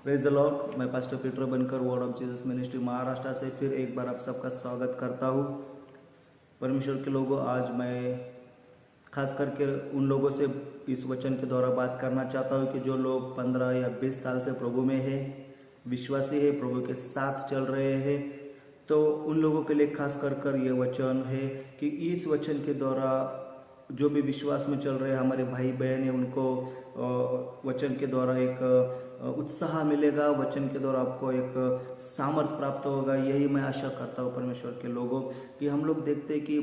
Praise the Lord. मैं pastor Peter बनकर word of Jesus ministry Maharashtra से फिर एक बार आप सबका स्वागत करता हूँ। परमेश्वर के लोगों, आज मैं खास करके उन लोगों से इस वचन के द्वारा बात करना चाहता हूँ कि जो लोग 15 या 20 साल से प्रभु में है, विश्वासी है, प्रभु के साथ चल रहे हैं, तो उन लोगों के लिए खास कर ये वचन है कि इस वचन के द्वारा जो भी विश्वास में चल रहे हमारे भाई बहन है, उनको वचन के द्वारा एक उत्साह मिलेगा, वचन के द्वारा आपको एक सामर्थ प्राप्त होगा। यही मैं आशा करता हूँ परमेश्वर के लोगों कि हम लोग देखते हैं कि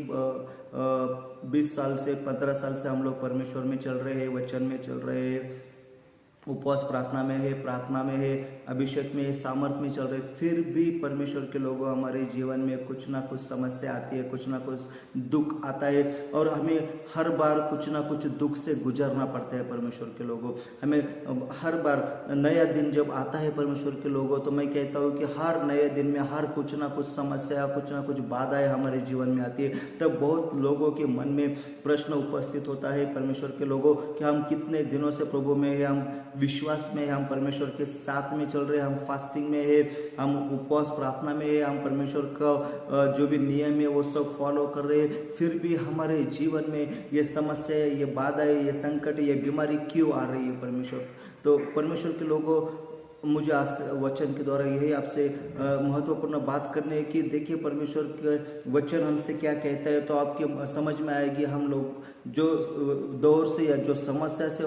20 साल से 15 साल से हम लोग परमेश्वर में चल रहे हैं, वचन में चल रहे हैं, उपवास प्रार्थना में है, अभिषेक में है, सामर्थ में चल रहे, फिर भी परमेश्वर के लोगों हमारे जीवन में कुछ ना कुछ समस्या आती है, कुछ ना कुछ दुख आता है और हमें हर बार कुछ ना कुछ दुख से गुजरना पड़ता है। परमेश्वर के लोगों, हमें हर बार नया दिन जब आता है परमेश्वर के लोगों, तो मैं कहता हूँ कि हर नए दिन में हर कुछ ना कुछ समस्या, कुछ ना कुछ बाधाएं हमारे जीवन में आती है। तब बहुत लोगों के मन में प्रश्न उपस्थित होता है परमेश्वर के लोगों कि हम कितने दिनों से प्रभु में है, हम विश्वास में, हम परमेश्वर के साथ में चल रहे, हम फास्टिंग में है, हम उपवास प्रार्थना में है, हम परमेश्वर का जो भी नियम है वो सब फॉलो कर रहे हैं, फिर भी हमारे जीवन में ये समस्या, ये बाधाएं, ये संकट, ये बीमारी क्यों आ रही है परमेश्वर। तो परमेश्वर के लोगों, मुझे आज वचन के द्वारा यही आपसे महत्वपूर्ण बात करनी है कि देखिए परमेश्वर के वचन हमसे क्या कहता है, तो आपके समझ में आएगी हम लोग जो दौर से या जो समस्या से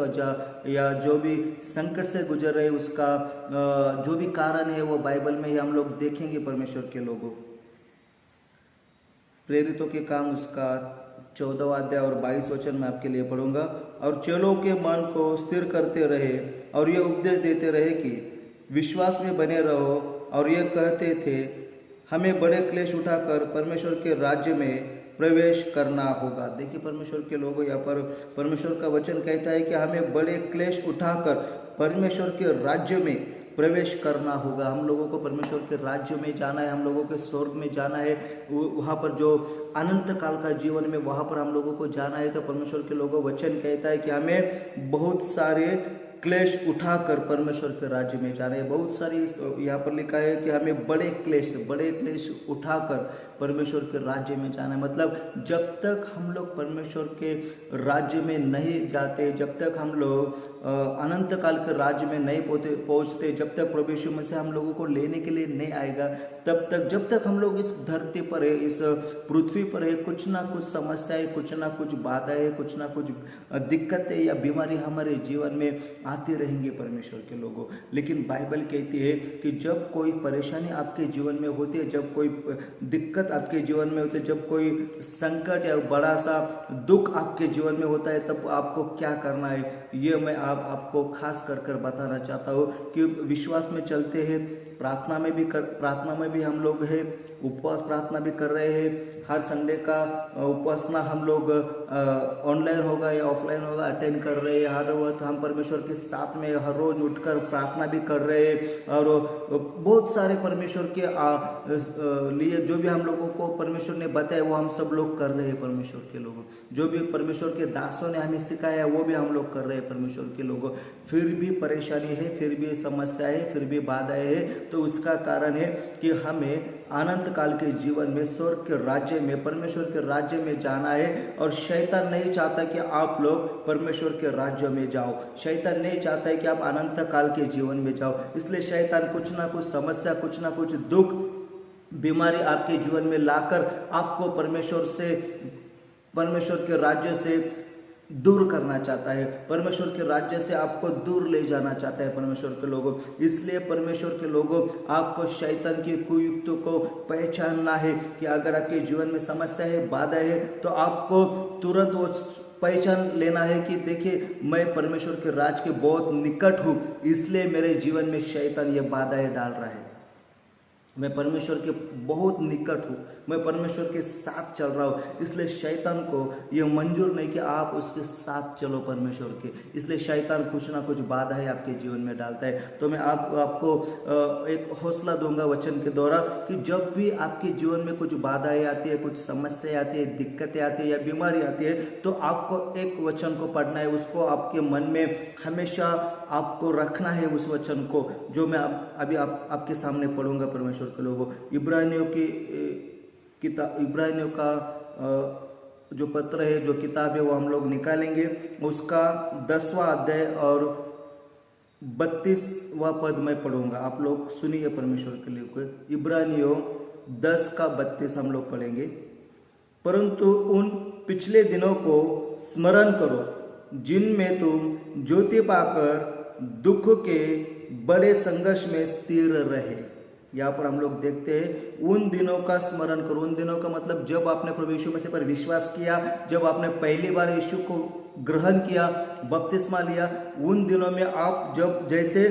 या जो भी संकट से गुजर रहे, उसका जो भी कारण है वो बाइबल में ही हम लोग देखेंगे। परमेश्वर के लोगों, प्रेरितों के काम उसका 14वां अध्याय और 22 वचन में आपके लिए पढ़ूंगा। और चेलों के मन को स्थिर करते रहे और ये उपदेश देते रहे कि विश्वास में बने रहो, और ये कहते थे हमें बड़े क्लेश उठाकर परमेश्वर के राज्य में प्रवेश करना होगा। देखिए परमेश्वर के लोगों, यहाँ पर परमेश्वर का वचन कहता है कि हमें बड़े क्लेश उठाकर परमेश्वर के राज्य में प्रवेश करना होगा। हम लोगों को परमेश्वर के राज्य में जाना है, हम लोगों के स्वर्ग में जाना है, वहाँ पर जो अनंत काल का जीवन में वहाँ पर हम लोगों को जाना है। तो परमेश्वर के लोगों वचन कहता है कि हमें बहुत सारे क्लेश उठाकर परमेश्वर के राज्य में जाना है। बहुत सारी यहाँ पर लिखा है कि हमें बड़े क्लेश उठाकर परमेश्वर के राज्य में जाना है। मतलब जब तक हम लोग परमेश्वर के राज्य में नहीं जाते, जब तक हम लोग अनंत काल के राज्य में नहीं पहुंचते, जब तक प्रभु यीशु मसीह हम लोगों को लेने के लिए नहीं आएगा, तब तक जब तक हम लोग इस धरती पर है, इस पृथ्वी पर है, कुछ ना कुछ समस्याएं, कुछ ना कुछ बाधाएं, कुछ ना कुछ दिक्कतें या बीमारी हमारे जीवन में आती रहेंगे परमेश्वर के लोगों। लेकिन बाइबल कहती है कि जब कोई परेशानी आपके जीवन में होती है, जब कोई दिक्कत आपके जीवन में होती है, जब कोई संकट या बड़ा सा दुख आपके जीवन में होता है, तब आपको क्या करना है, ये मैं आपको खास कर बताना चाहता हूँ कि विश्वास में चलते हैं, प्रार्थना में भी हम लोग हैं, उपवास प्रार्थना भी कर रहे हैं। हर संडे का उपासना हम लोग ऑनलाइन होगा या ऑफलाइन होगा अटेंड कर रहे हैं। हर वक्त हम परमेश्वर के साथ में हर रोज उठकर प्रार्थना भी कर रहे हैं और बहुत सारे परमेश्वर के लिए जो भी हम लोगों को परमेश्वर ने बताया वो हम सब लोग कर रहे हैं। परमेश्वर के लोगों, जो भी परमेश्वर के दासों ने हमें सिखाया वो भी हम लोग कर रहे हैं परमेश्वर के लोगों। फिर भी परेशानी है, फिर भी समस्या है, फिर भी बाधाएं है, तो उसका कारण है कि हमें अनंत काल के जीवन में स्वर्ग के राज्य में, परमेश्वर के राज्य में जाना है। और शैतान नहीं चाहता कि आप लोग परमेश्वर के राज्य में जाओ, शैतान नहीं चाहता है कि आप अनंत काल के जीवन में जाओ। इसलिए शैतान कुछ ना कुछ समस्या, कुछ ना कुछ दुख, बीमारी आपके जीवन में लाकर आपको परमेश्वर के राज्य से दूर करना चाहता है, परमेश्वर के राज्य से आपको दूर ले जाना चाहता है परमेश्वर के लोगों। इसलिए परमेश्वर के लोगों, आपको शैतान की कुयुक्तों को पहचानना है कि अगर आपके जीवन में समस्या है, बाधा है, तो आपको तुरंत वो पहचान लेना है कि देखिए मैं परमेश्वर के राज के बहुत निकट हूँ, इसलिए मेरे जीवन में शैतान ये बाधाएं डाल रहा है। मैं परमेश्वर के बहुत निकट हूँ, मैं परमेश्वर के साथ चल रहा हूँ, इसलिए शैतान को ये मंजूर नहीं कि आप उसके साथ चलो परमेश्वर के। इसलिए शैतान कुछ ना कुछ बाधा है आपके जीवन में डालता है। तो मैं आपको एक हौसला दूंगा वचन के द्वारा कि जब भी आपके जीवन में कुछ बाधाएं आती है, कुछ समस्याएं आती है, दिक्कतें आती है या बीमारी आती है, तो आपको एक वचन को पढ़ना है, उसको आपके मन में हमेशा आपको रखना है उस वचन को, जो मैं अभी आपके सामने पढ़ूंगा परमेश्वर के लोगों। इब्रानियों का जो पत्र है, जो किताब है, वो हम लोग निकालेंगे। उसका 10वां अध्याय और 32वां पद मैं पढ़ूंगा। आप लोग सुनिए परमेश्वर के लिए। इब्रानियों 10 का 32 हम लोग पढ़ेंगे। परंतु उन पिछले दिनों को स्मरण करो जिनमें तुम ज्योति पाकर दुख के बड़े संघर्ष में स्थिर रहे। यहाँ पर हम लोग देखते हैं उन दिनों का स्मरण करो। उन दिनों का मतलब जब आपने प्रभु यीशु मसीह पर विश्वास किया, जब आपने पहली बार यीशु को ग्रहण किया, बपतिस्मा लिया, उन दिनों में आप जब जैसे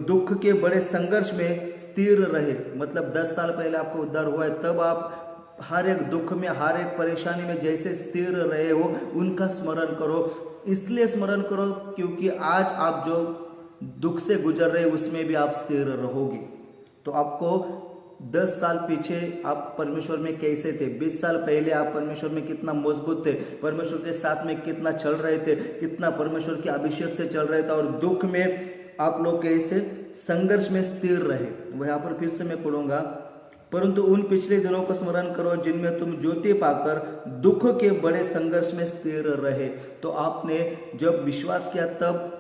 दुख के बड़े संघर्ष में स्थिर रहे, मतलब 10 साल पहले आपको उद्धार हुआ है, तब आप हर एक दुख में, हर एक परेशानी में जैसे स्थिर रहे हो, उनका स्मरण करो। इसलिए स्मरण करो क्योंकि आज आप जो दुख से गुजर रहे उसमें भी आप स्थिर रहोगे। तो आपको 10 साल पीछे आप परमेश्वर में कैसे थे, 20 साल पहले आप परमेश्वर में कितना मजबूत थे, परमेश्वर के साथ में कितना चल रहे थे, कितना परमेश्वर के अभिषेक से चल रहे थे, और दुख में आप लोग कैसे संघर्ष में स्थिर रहे। वो यहाँ पर फिर से मैं पढ़ूंगा। परंतु उन पिछले दिनों को स्मरण करो जिनमें तुम ज्योति पाकर दुख के बड़े संघर्ष में स्थिर रहे। तो आपने जब विश्वास किया तब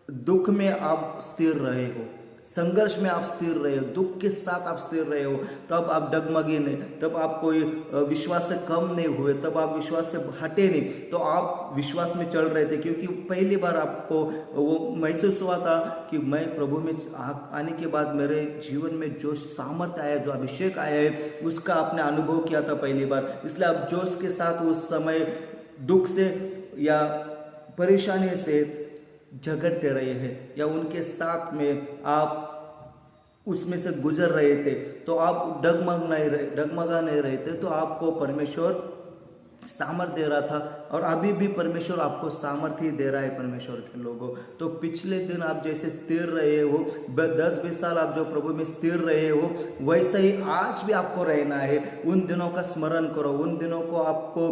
दुख में आप स्थिर रहे हो, संघर्ष में आप स्थिर रहे हो, दुख के साथ आप स्थिर रहे हो, तब आप डगमगे नहीं, तब आप कोई विश्वास से कम नहीं हुए, तब आप विश्वास से हटे नहीं, तो आप विश्वास में चल रहे थे। क्योंकि पहली बार आपको वो महसूस हुआ था कि मैं प्रभु में आने के बाद मेरे जीवन में जो सामर्थ्य आया, जो अभिषेक आया है, उसका आपने अनुभव किया था पहली बार। इसलिए आप जोश के साथ उस समय दुख से या परेशानी से झगड़ते रहे हैं, या उनके साथ में आप उसमें से गुजर रहे थे, तो आप डगमगा नहीं रहे थे, तो आपको परमेश्वर सामर्थ्य दे रहा था, और अभी भी परमेश्वर आपको सामर्थ्य ही दे रहा है परमेश्वर के लोगों। तो पिछले दिन आप जैसे स्थिर रहे हो, 10-20 साल आप जो प्रभु में स्थिर रहे हो, वैसे ही आज भी आपको रहना है। उन दिनों का स्मरण करो, उन दिनों को आपको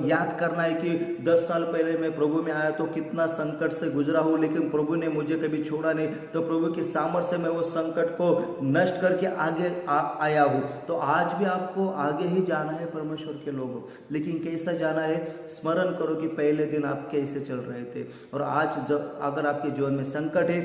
याद करना है कि 10 साल पहले मैं प्रभु में आया तो कितना संकट से गुजरा हूँ, लेकिन प्रभु ने मुझे कभी छोड़ा नहीं, तो प्रभु की सामर्थ्य से मैं वो संकट को नष्ट करके आगे आया हूँ। तो आज भी आपको आगे ही जाना है परमेश्वर के लोगों, लेकिन कैसा जाना है? स्मरण करो कि पहले दिन आप कैसे चल रहे थे, और आज जब अगर आपके जीवन में संकट है,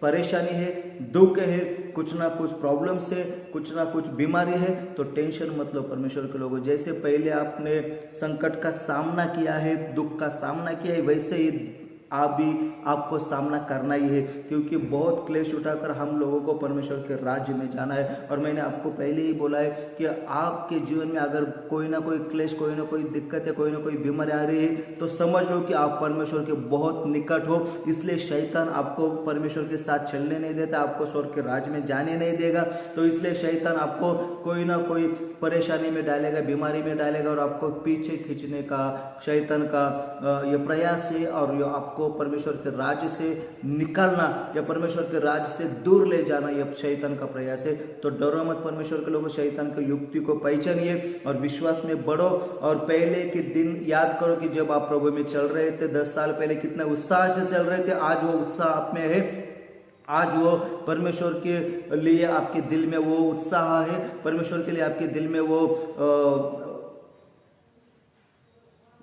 परेशानी है, दुख है, कुछ ना कुछ प्रॉब्लम से, कुछ ना कुछ बीमारी है, तो टेंशन मत लो परमेश्वर के लोगों। जैसे पहले आपने संकट का सामना किया है, दुख का सामना किया है, वैसे ही आपको सामना करना ही है, क्योंकि बहुत क्लेश उठाकर हम लोगों को परमेश्वर के राज्य में जाना है। और मैंने आपको पहले ही बोला है कि आपके जीवन में अगर कोई ना कोई क्लेश, कोई ना कोई दिक्कत है, कोई ना कोई बीमारी आ रही है, तो समझ लो कि आप परमेश्वर के बहुत निकट हो। इसलिए शैतान आपको परमेश्वर के साथ चलने नहीं देता, आपको स्वर्ग के राज्य में जाने नहीं देगा। तो इसलिए शैतान आपको कोई ना कोई परेशानी में डालेगा, बीमारी में डालेगा, और आपको पीछे खींचने का शैतान का ये प्रयास है, और ये आपको परमेश्वर के राज्य से निकालना या परमेश्वर के राज्य से दूर ले जाना, यह शैतान का प्रयास है। तो डरो मत परमेश्वर के लोगों, शैतान की युक्ति को पहचानिए और विश्वास में बढ़ो। और पहले के दिन याद करो कि जब आप प्रभु में चल रहे थे, 10 साल पहले कितने उत्साह से चल रहे थे, आज वो उत्साह आप में है, आज वो परमेश्वर के लिए आपके दिल में वो उत्साह है, परमेश्वर के लिए आपके दिल में वो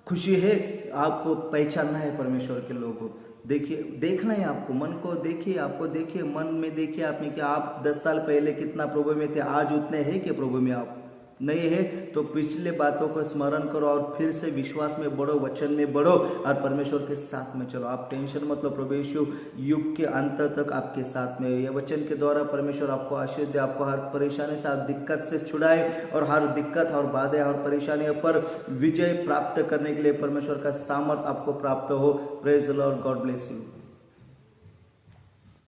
खुशी है। आपको पहचानना है परमेश्वर के लोगों। देखिए, देखना है आपको, मन को देखिए, आपको देखिए, मन में देखिए आप में कि आप 10 साल पहले कितना प्रभु में थे, आज उतने हैं कि प्रभु में आप नहीं है। तो पिछले बातों को स्मरण करो और फिर से विश्वास में बढ़ो, वचन में बढ़ो और परमेश्वर के साथ में चलो। आप टेंशन मत लो, प्रभु यीशु युग के अंत तक आपके साथ में। यह वचन के द्वारा परमेश्वर आपको आशीष दे, आपको हर परेशानी से, हर दिक्कत से छुड़ाए, और हर दिक्कत और बाधा और परेशानियों पर विजय प्राप्त करने के लिए परमेश्वर का सामर्थ आपको प्राप्त हो। Praise the Lord, God bless you.